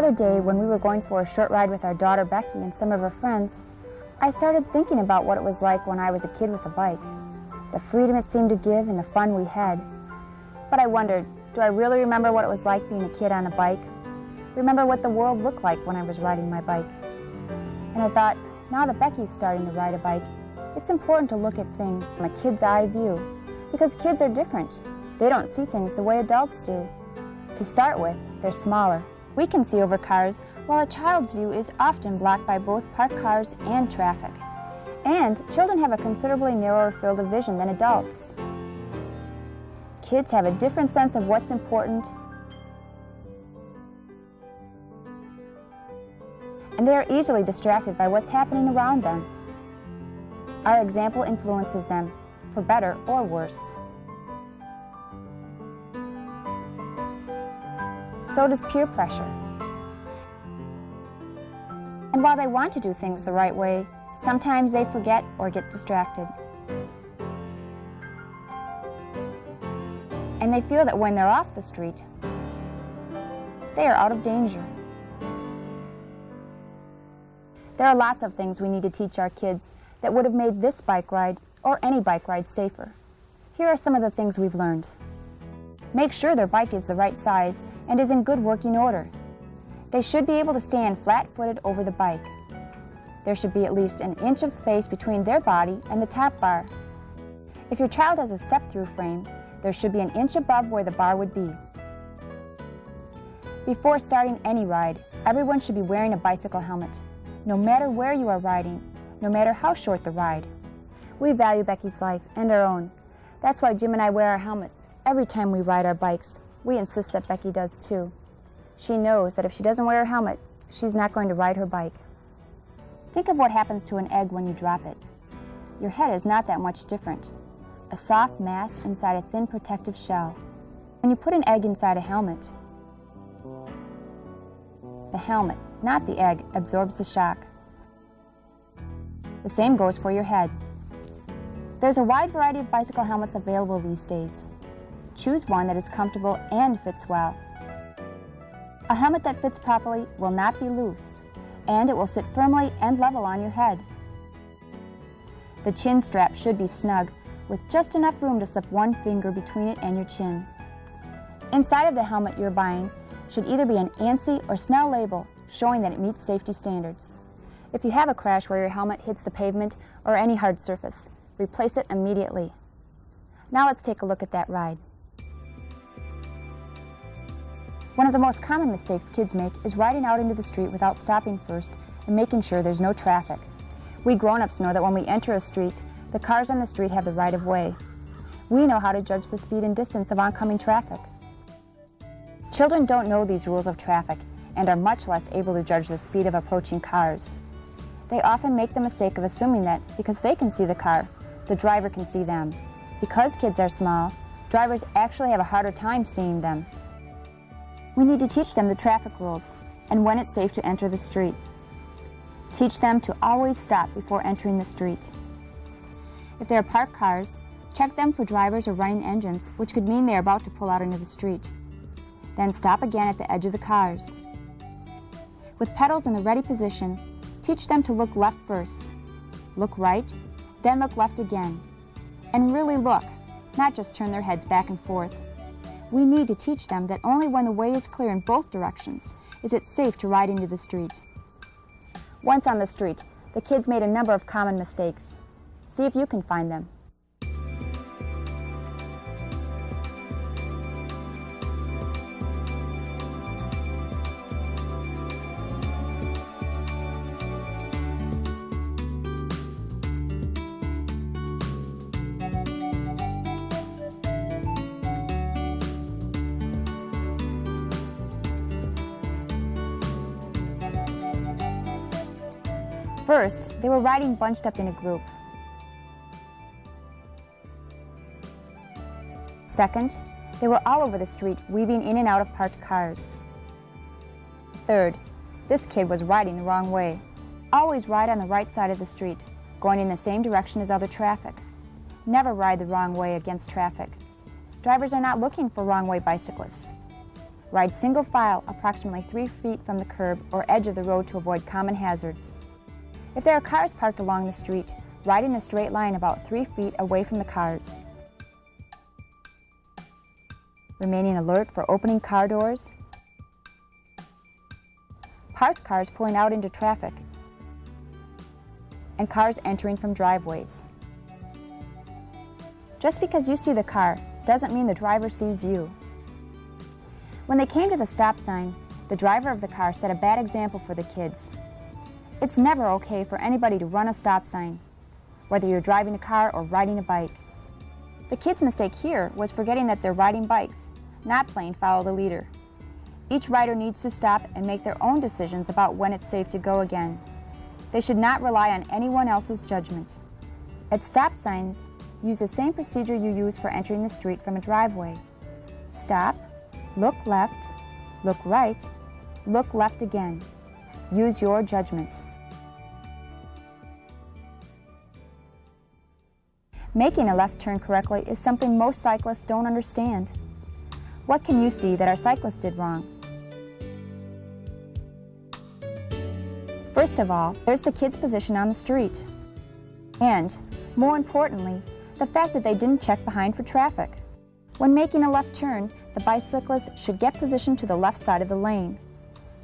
other day, when we were going for a short ride with our daughter Becky and some of her friends, I started thinking about what it was like when I was a kid with a bike, the freedom it seemed to give and the fun we had. But I wondered, do I really remember what it was like being a kid on a bike? Remember what the world looked like when I was riding my bike? And I thought, now that Becky's starting to ride a bike, it's important to look at things from a kid's eye view, because kids are different. They don't see things the way adults do. To start with, they're smaller. We can see over cars, while a child's view is often blocked by both parked cars and traffic. And children have a considerably narrower field of vision than adults. Kids have a different sense of what's important, and they are easily distracted by what's happening around them. Our example influences them, for better or worse. So does peer pressure. And while they want to do things the right way, sometimes they forget or get distracted. And they feel that when they're off the street, they are out of danger. There are lots of things we need to teach our kids that would have made this bike ride or any bike ride safer. Here are some of the things we've learned. Make sure their bike is the right size and is in good working order. They should be able to stand flat-footed over the bike. There should be at least an inch of space between their body and the top bar. If your child has a step-through frame, there should be an inch above where the bar would be. Before starting any ride, everyone should be wearing a bicycle helmet, no matter where you are riding, no matter how short the ride. We value Becky's life and our own. That's why Jim and I wear our helmets every time we ride our bikes. We insist that Becky does too. She knows that if she doesn't wear her helmet, she's not going to ride her bike. Think of what happens to an egg when you drop it. Your head is not that much different. A soft mass inside a thin protective shell. When you put an egg inside a helmet, the helmet, not the egg, absorbs the shock. The same goes for your head. There's a wide variety of bicycle helmets available these days. Choose one that is comfortable and fits well. A helmet that fits properly will not be loose, and it will sit firmly and level on your head. The chin strap should be snug, with just enough room to slip one finger between it and your chin. Inside of the helmet you're buying should either be an ANSI or SNELL label showing that it meets safety standards. If you have a crash where your helmet hits the pavement or any hard surface, replace it immediately. Now let's take a look at that ride. One of the most common mistakes kids make is riding out into the street without stopping first and making sure there's no traffic. We grown-ups know that when we enter a street, the cars on the street have the right of way. We know how to judge the speed and distance of oncoming traffic. Children don't know these rules of traffic and are much less able to judge the speed of approaching cars. They often make the mistake of assuming that because they can see the car, the driver can see them. Because kids are small, drivers actually have a harder time seeing them. We need to teach them the traffic rules and when it's safe to enter the street. Teach them to always stop before entering the street. If there are parked cars, check them for drivers or running engines, which could mean they are about to pull out into the street. Then stop again at the edge of the cars. With pedals in the ready position, teach them to look left first, look right, then look left again. And really look, not just turn their heads back and forth. We need to teach them that only when the way is clear in both directions is it safe to ride into the street. Once on the street, the kids made a number of common mistakes. See if you can find them. First, they were riding bunched up in a group. Second, they were all over the street, weaving in and out of parked cars. Third, this kid was riding the wrong way. Always ride on the right side of the street, going in the same direction as other traffic. Never ride the wrong way against traffic. Drivers are not looking for wrong-way bicyclists. Ride single file approximately 3 feet from the curb or edge of the road to avoid common hazards. If there are cars parked along the street, ride in a straight line about 3 feet away from the cars. Remaining alert for opening car doors, parked cars pulling out into traffic, and cars entering from driveways. Just because you see the car doesn't mean the driver sees you. When they came to the stop sign, the driver of the car set a bad example for the kids. It's never okay for anybody to run a stop sign, whether you're driving a car or riding a bike. The kids' mistake here was forgetting that they're riding bikes, not playing follow the leader. Each rider needs to stop and make their own decisions about when it's safe to go again. They should not rely on anyone else's judgment. At stop signs, use the same procedure you use for entering the street from a driveway. Stop, look left, look right, look left again. Use your judgment. Making a left turn correctly is something most cyclists don't understand. What can you see that our cyclists did wrong? First of all, there's the kids' position on the street. And, more importantly, the fact that they didn't check behind for traffic. When making a left turn, the bicyclist should get positioned to the left side of the lane.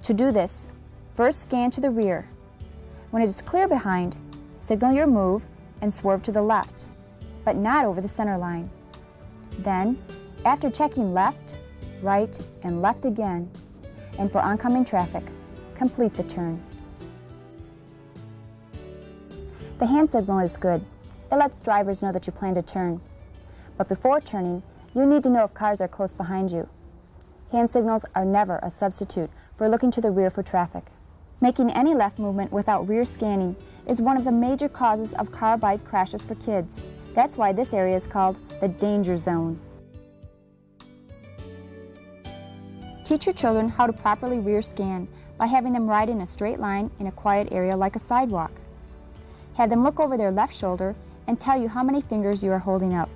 To do this, first scan to the rear. When it is clear behind, signal your move and swerve to the left, but not over the center line. Then, after checking left, right, and left again, and for oncoming traffic, complete the turn. The hand signal is good. It lets drivers know that you plan to turn. But before turning, you need to know if cars are close behind you. Hand signals are never a substitute for looking to the rear for traffic. Making any left movement without rear scanning is one of the major causes of car-bike crashes for kids. That's why this area is called the danger zone. Teach your children how to properly rear scan by having them ride in a straight line in a quiet area like a sidewalk. Have them look over their left shoulder and tell you how many fingers you are holding up.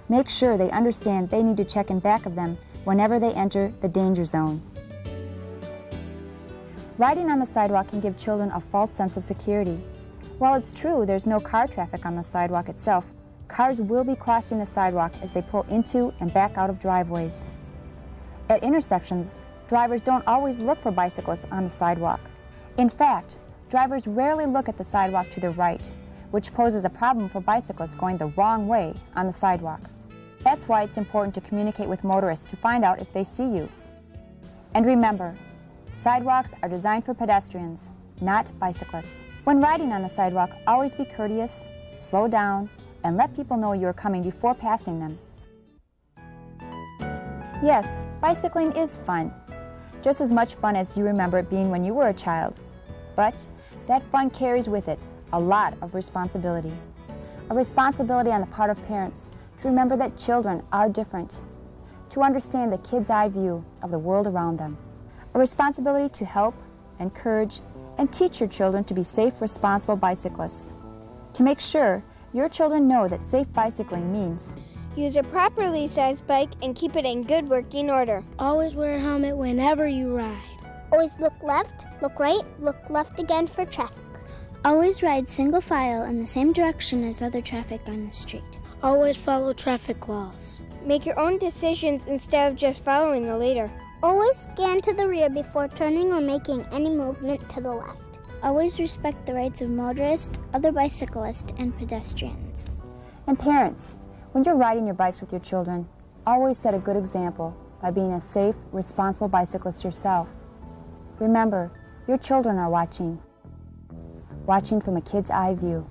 Make sure they understand they need to check in back of them whenever they enter the danger zone. Riding on the sidewalk can give children a false sense of security. While it's true there's no car traffic on the sidewalk itself, cars will be crossing the sidewalk as they pull into and back out of driveways. At intersections, drivers don't always look for bicyclists on the sidewalk. In fact, drivers rarely look at the sidewalk to the right, which poses a problem for bicyclists going the wrong way on the sidewalk. That's why it's important to communicate with motorists to find out if they see you. And remember, sidewalks are designed for pedestrians, not bicyclists. When riding on the sidewalk, always be courteous, slow down, and let people know you are coming before passing them. Yes, bicycling is fun. Just as much fun as you remember it being when you were a child. But that fun carries with it a lot of responsibility. A responsibility on the part of parents to remember that children are different, to understand the kid's eye view of the world around them. A responsibility to help, encourage, and teach your children to be safe, responsible bicyclists. To make sure your children know that safe bicycling means use a properly sized bike and keep it in good working order. Always wear a helmet whenever you ride. Always look left, look right, look left again for traffic. Always ride single file in the same direction as other traffic on the street. Always follow traffic laws. Make your own decisions instead of just following the leader. Always scan to the rear before turning or making any movement to the left. Always respect the rights of motorists, other bicyclists, and pedestrians. And parents, when you're riding your bikes with your children, always set a good example by being a safe, responsible bicyclist yourself. Remember, your children are watching from a kid's eye view.